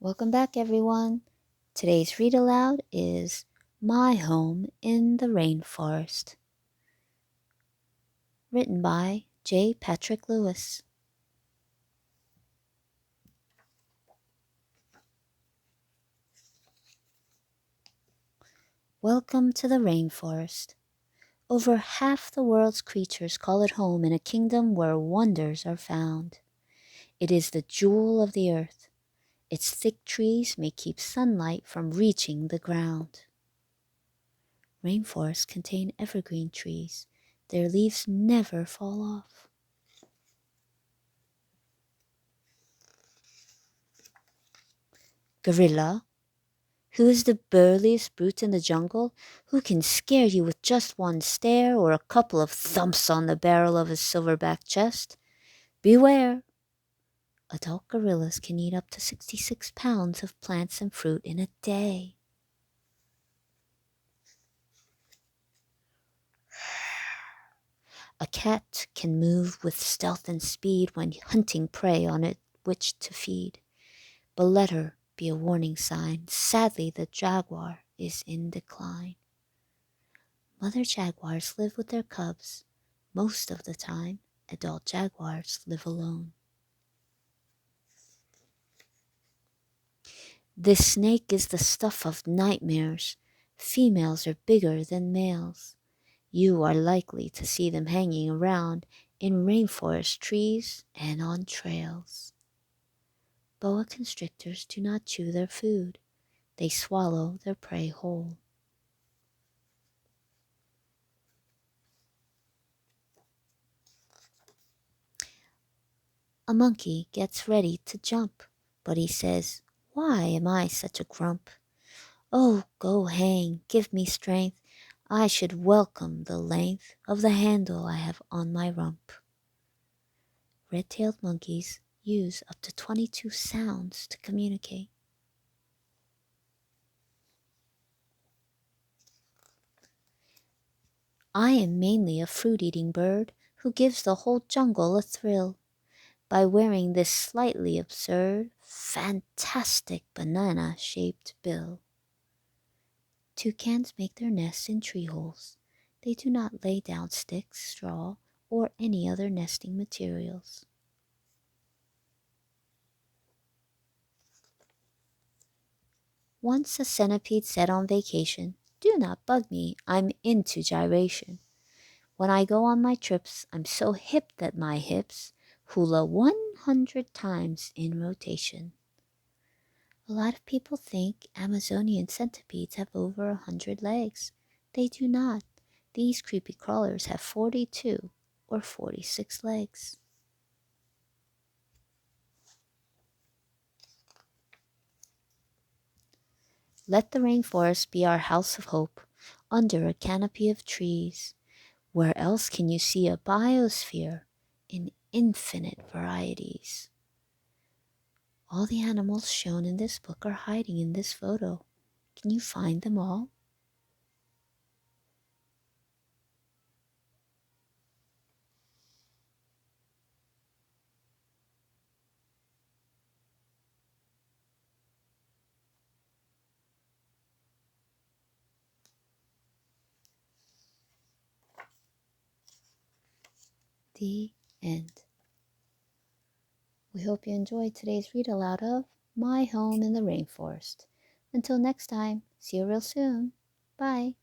Welcome back, everyone. Today's read aloud is My Home in the Rainforest, written by J. Patrick Lewis. Welcome to the rainforest. Over half the world's creatures call it home in a kingdom where wonders are found. It is the jewel of the earth. Its thick trees may keep sunlight from reaching the ground. Rainforests contain evergreen trees. Their leaves never fall off. Gorilla, who is the burliest brute in the jungle, who can scare you with just one stare or a couple of thumps on the barrel of his silverback chest. Beware! Adult gorillas can eat up to 66 pounds of plants and fruit in a day. A cat can move with stealth and speed when hunting prey on it which to feed. But let her be a warning sign. Sadly, the jaguar is in decline. Mother jaguars live with their cubs. Most of the time, adult jaguars live alone. This snake is the stuff of nightmares. Females are bigger than males. You are likely to see them hanging around in rainforest trees and on trails. Boa constrictors do not chew their food. They swallow their prey whole. A monkey gets ready to jump, but he says, "Why am I such a grump? Oh, go hang, give me strength. I should welcome the length of the handle I have on my rump." Red-tailed monkeys use up to 22 sounds to communicate. I am mainly a fruit-eating bird who gives the whole jungle a thrill by wearing this slightly absurd, fantastic banana-shaped bill. Toucans make their nests in tree holes. They do not lay down sticks, straw, or any other nesting materials. Once a centipede said on vacation, "Do not bug me, I'm into gyration. When I go on my trips, I'm so hip that my hips hula 100 times in rotation." A lot of people think Amazonian centipedes have over 100 legs. They do not. These creepy crawlers have 42 or 46 legs. Let the rainforest be our house of hope, under a canopy of trees. Where else can you see a biosphere in infinite varieties? All the animals shown in this book are hiding in this photo. Can you find them all? The end. We hope you enjoyed today's read aloud of My Home in the Rainforest. Until next time, see you real soon. Bye.